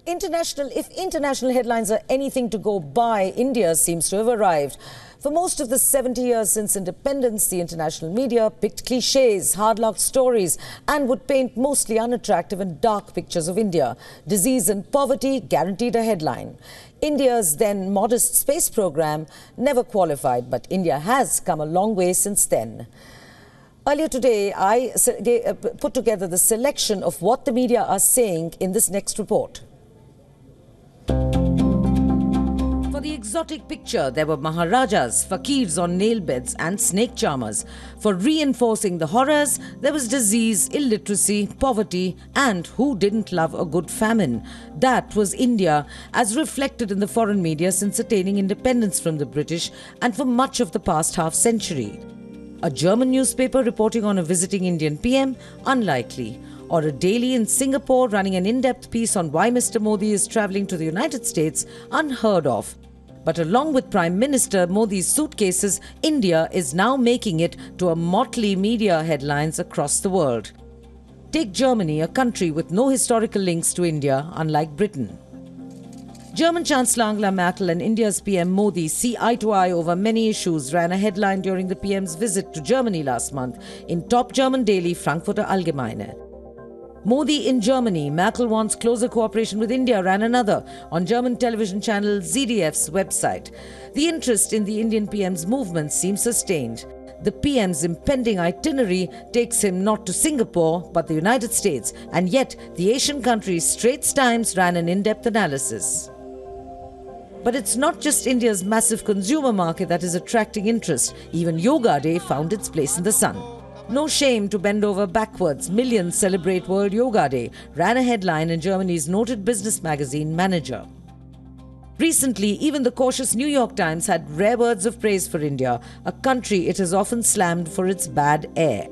If international headlines are anything to go by, India seems to have arrived. For most of the 70 years since independence, the international media picked clichés, hard-luck stories, and would paint mostly unattractive and dark pictures of India. Disease and poverty guaranteed a headline. India's then modest space program never qualified, but India has come a long way since then. Earlier today, I put together the selection of what the media are saying in this next report. For the exotic picture, there were Maharajas, fakirs on nail beds and snake charmers. For reinforcing the horrors, there was disease, illiteracy, poverty, and who didn't love a good famine? That was India, as reflected in the foreign media since attaining independence from the British and for much of the past half-century. A German newspaper reporting on a visiting Indian PM? Unlikely. Or a daily in Singapore running an in-depth piece on why Mr. Modi is travelling to the United States? Unheard of. But along with Prime Minister Modi's suitcases, India is now making it to a motley media headlines across the world. Take Germany, a country with no historical links to India, unlike Britain. German Chancellor Angela Merkel and India's PM Modi see eye to eye over many issues, ran a headline during the PM's visit to Germany last month in top German daily Frankfurter Allgemeine. Modi in Germany, Merkel wants closer cooperation with India, ran another on German television channel ZDF's website. The interest in the Indian PM's movement seems sustained. The PM's impending itinerary takes him not to Singapore, but the United States, and yet the Asian country's Straits Times ran an in-depth analysis. But it's not just India's massive consumer market that is attracting interest. Even Yoga Day found its place in the sun. No shame to bend over backwards. Millions celebrate World Yoga Day, ran a headline in Germany's noted business magazine Manager. Recently, even the cautious New York Times had rare words of praise for India, a country it has often slammed for its bad air.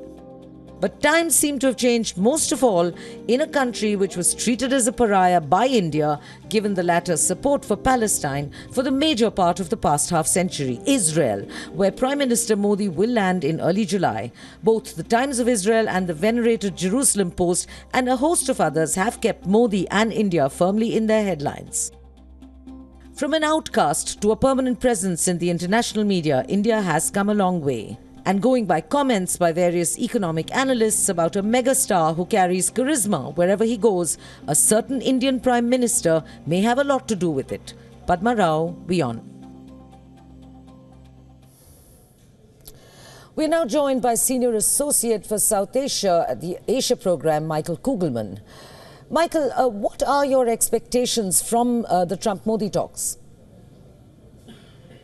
But times seem to have changed most of all in a country which was treated as a pariah by India, given the latter's support for Palestine for the major part of the past half-century, Israel, where Prime Minister Modi will land in early July. Both the Times of Israel and the venerated Jerusalem Post and a host of others have kept Modi and India firmly in their headlines. From an outcast to a permanent presence in the international media, India has come a long way. And going by comments by various economic analysts about a megastar who carries charisma wherever he goes, a certain Indian Prime Minister may have a lot to do with it. Padma Rao, WION. We're now joined by Senior Associate for South Asia at the Asia Programme, Michael Kugelman. Michael, what are your expectations from the Trump-Modi talks?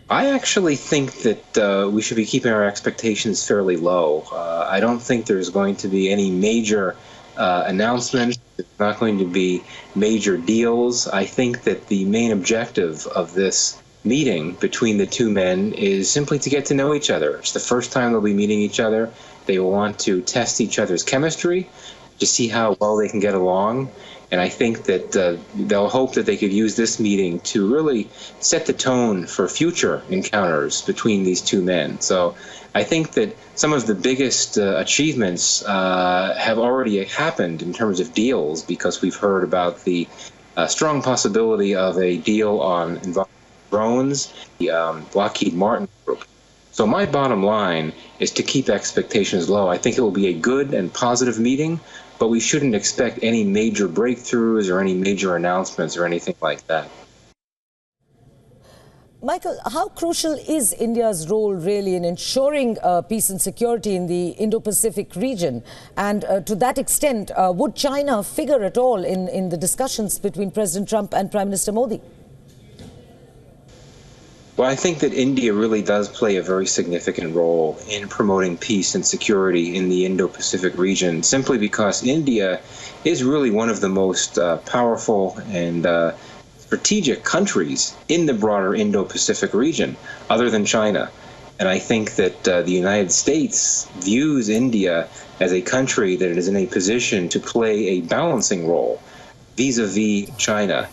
I actually think that we should be keeping our expectations fairly low. I don't think there's going to be any major announcements. There's not going to be major deals. I think that the main objective of this meeting between the two men is simply to get to know each other. It's the first time they'll be meeting each other. They will want to test each other's chemistry to see how well they can get along. And I think that they'll hope that they could use this meeting to really set the tone for future encounters between these two men. So I think that some of the biggest achievements have already happened in terms of deals, because we've heard about the strong possibility of a deal on drones, the Lockheed Martin group. So my bottom line is to keep expectations low. I think it will be a good and positive meeting, but we shouldn't expect any major breakthroughs or any major announcements or anything like that. Michael, how crucial is India's role really in ensuring peace and security in the Indo-Pacific region? And to that extent, would China figure at all in the discussions between President Trump and Prime Minister Modi? Well, I think that India really does play a very significant role in promoting peace and security in the Indo-Pacific region, simply because India is really one of the most powerful and strategic countries in the broader Indo-Pacific region, other than China. And I think that the United States views India as a country that is in a position to play a balancing role vis-a-vis China.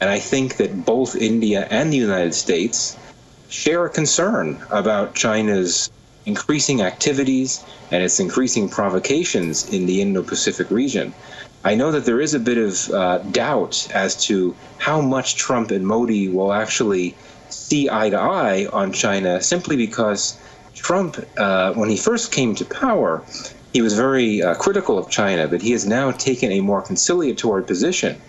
And I think that both India and the United States share a concern about China's increasing activities and its increasing provocations in the Indo-Pacific region. I know that there is a bit of doubt as to how much Trump and Modi will actually see eye to eye on China, simply because Trump, when he first came to power, he was very critical of China, but he has now taken a more conciliatory position.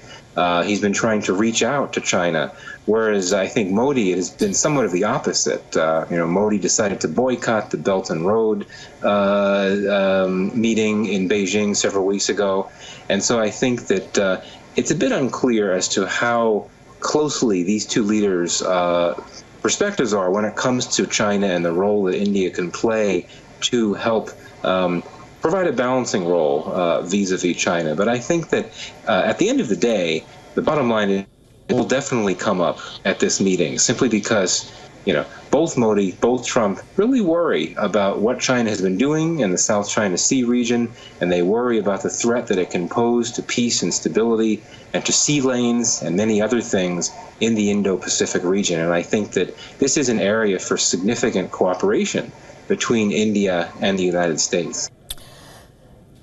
He's been trying to reach out to China, whereas I think Modi has been somewhat of the opposite. Modi decided to boycott the Belt and Road meeting in Beijing several weeks ago, and so I think that it's a bit unclear as to how closely these two leaders' perspectives are when it comes to China and the role that India can play to help provide a balancing role vis-a-vis China. But I think that at the end of the day, the bottom line is it will definitely come up at this meeting, simply because both Modi, both Trump really worry about what China has been doing in the South China Sea region, and they worry about the threat that it can pose to peace and stability and to sea lanes and many other things in the Indo-Pacific region. And I think that this is an area for significant cooperation between India and the United States.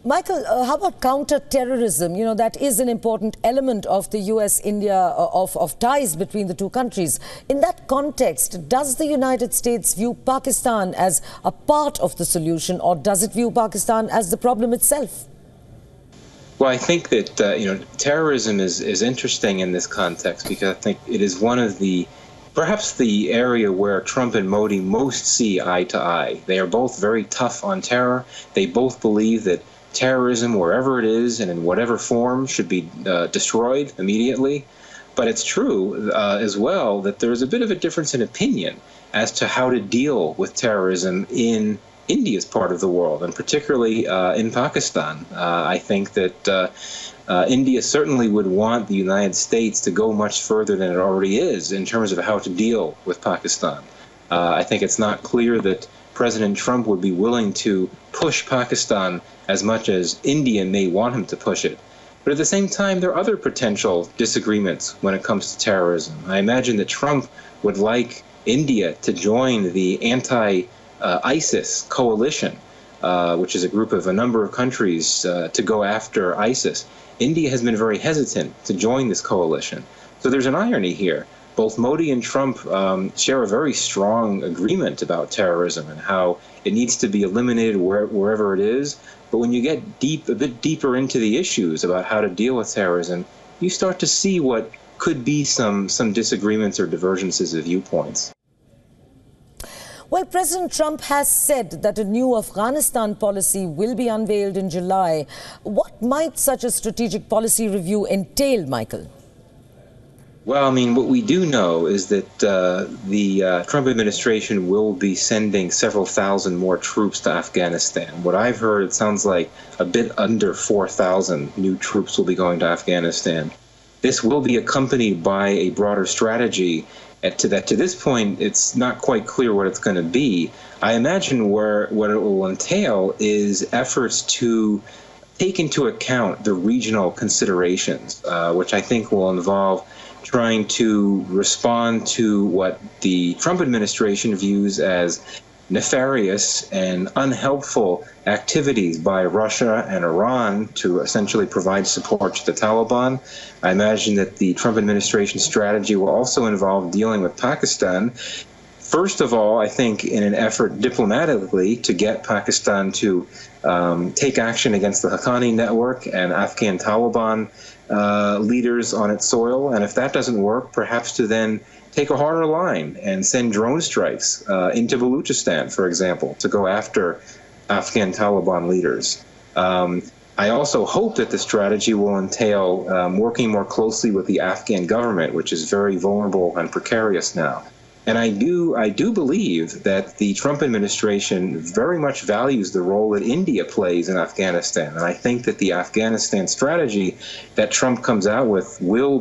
Michael, how about counter-terrorism? That is an important element of the US-India, of ties between the two countries. In that context, does the United States view Pakistan as a part of the solution, or does it view Pakistan as the problem itself? Well, I think that, terrorism is interesting in this context, because I think it is one of perhaps the area where Trump and Modi most see eye to eye. They are both very tough on terror. They both believe that terrorism, wherever it is and in whatever form, should be destroyed immediately. But it's true as well that there is a bit of a difference in opinion as to how to deal with terrorism in India's part of the world, and particularly in Pakistan. I think that India certainly would want the United States to go much further than it already is in terms of how to deal with Pakistan. I think it's not clear that President Trump would be willing to push Pakistan as much as India may want him to push it. But at the same time, there are other potential disagreements when it comes to terrorism. I imagine that Trump would like India to join the anti-ISIS coalition, which is a group of a number of countries to go after ISIS. India has been very hesitant to join this coalition. So there's an irony here. Both Modi and Trump share a very strong agreement about terrorism and how it needs to be eliminated wherever it is. But when you get a bit deeper into the issues about how to deal with terrorism, you start to see what could be some disagreements or divergences of viewpoints. Well, President Trump has said that a new Afghanistan policy will be unveiled in July. What might such a strategic policy review entail, Michael? Well, I mean, what we do know is that the Trump administration will be sending several thousand more troops to Afghanistan. What I've heard, it sounds like a bit under 4,000 new troops will be going to Afghanistan. This will be accompanied by a broader strategy. To this point, it's not quite clear what it's going to be. I imagine what it will entail is efforts to take into account the regional considerations, which I think will involve trying to respond to what the Trump administration views as nefarious and unhelpful activities by Russia and Iran to essentially provide support to the Taliban. I imagine that the Trump administration strategy will also involve dealing with Pakistan. First of all, I think in an effort diplomatically to get Pakistan to take action against the Haqqani network and Afghan Taliban leaders on its soil. And if that doesn't work, perhaps to then take a harder line and send drone strikes into Baluchistan, for example, to go after Afghan Taliban leaders. I also hope that the strategy will entail working more closely with the Afghan government, which is very vulnerable and precarious now. And I do believe that the Trump administration very much values the role that India plays in Afghanistan. And I think that the Afghanistan strategy that Trump comes out with will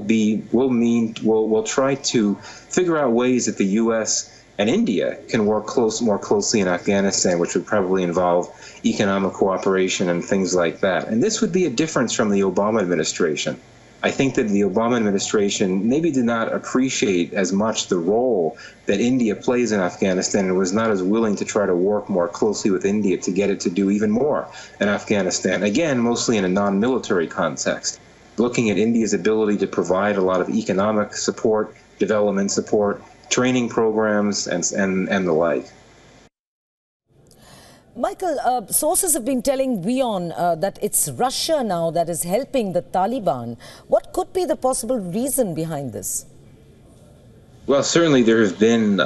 try to figure out ways that the U.S. and India can work more closely in Afghanistan, which would probably involve economic cooperation and things like that. And this would be a difference from the Obama administration. I think that the Obama administration maybe did not appreciate as much the role that India plays in Afghanistan and was not as willing to try to work more closely with India to get it to do even more in Afghanistan, again, mostly in a non-military context. Looking at India's ability to provide a lot of economic support, development support, training programs, and the like. Michael, sources have been telling WION that it's Russia now that is helping the Taliban. What could be the possible reason behind this? Well, certainly there have been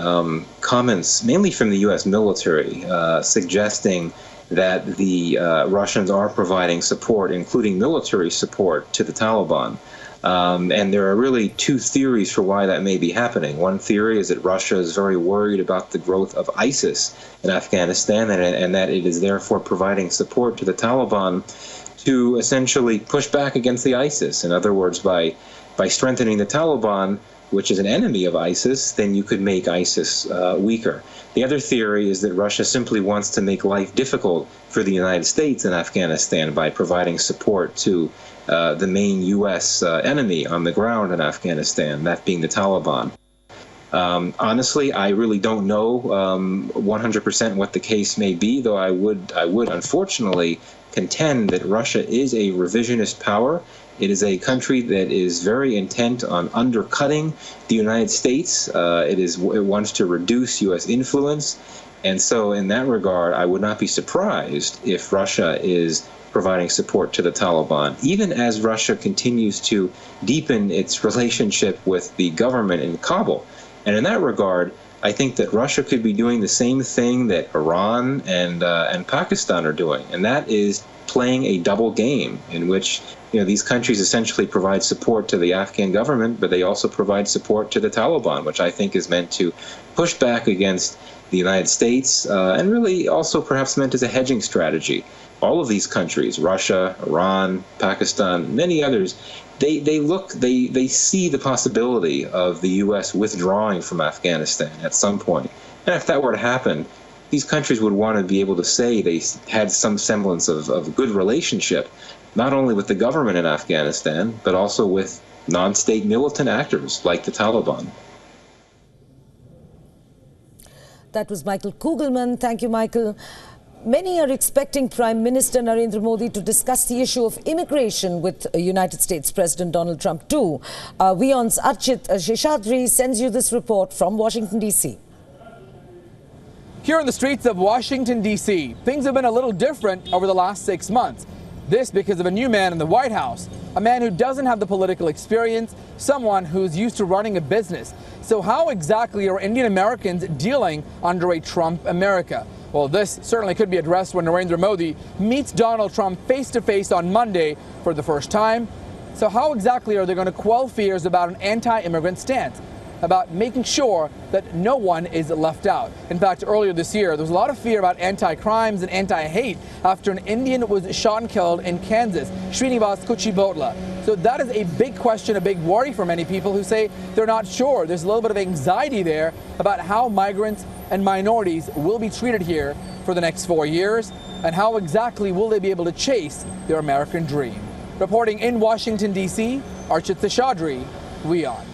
comments, mainly from the U.S. military, suggesting that the Russians are providing support, including military support, to the Taliban. And there are really two theories for why that may be happening. One theory is that Russia is very worried about the growth of ISIS in Afghanistan and that it is therefore providing support to the Taliban to essentially push back against the ISIS. In other words, by strengthening the Taliban, which is an enemy of ISIS, then you could make ISIS weaker. The other theory is that Russia simply wants to make life difficult for the United States in Afghanistan by providing support to the main U.S. enemy on the ground in Afghanistan, that being the Taliban. Honestly, I really don't know 100% what the case may be, though I would unfortunately contend that Russia is a revisionist power. It is a country that is very intent on undercutting the United States. It wants to reduce U.S. influence. And so in that regard, I would not be surprised if Russia is providing support to the Taliban, even as Russia continues to deepen its relationship with the government in Kabul. And in that regard, I think that Russia could be doing the same thing that Iran and Pakistan are doing, and that is playing a double game in which these countries essentially provide support to the Afghan government, but they also provide support to the Taliban, which I think is meant to push back against the United States and really also perhaps meant as a hedging strategy. All of these countries, Russia, Iran, Pakistan, many others, they see the possibility of the U.S. withdrawing from Afghanistan at some point. And if that were to happen, these countries would want to be able to say they had some semblance of good relationship, not only with the government in Afghanistan, but also with non-state militant actors like the Taliban. That was Michael Kugelman. Thank you, Michael. Many are expecting Prime Minister Narendra Modi to discuss the issue of immigration with United States President Donald Trump too. WION's Archit Seshadri sends you this report from Washington, D.C. Here in the streets of Washington, D.C., things have been a little different over the last 6 months. This because of a new man in the White House, a man who doesn't have the political experience, someone who's used to running a business. So how exactly are Indian Americans dealing under a Trump America? Well, this certainly could be addressed when Narendra Modi meets Donald Trump face-to-face on Monday for the first time. So how exactly are they going to quell fears about an anti-immigrant stance, about making sure that no one is left out? In fact, earlier this year, there was a lot of fear about anti-crimes and anti-hate after an Indian was shot and killed in Kansas, Srinivas Kuchibhotla. So that is a big question, a big worry for many people who say they're not sure. There's a little bit of anxiety there about how migrants and minorities will be treated here for the next 4 years, and how exactly will they be able to chase their American dream. Reporting in Washington, D.C., Archit Seshadri, WION.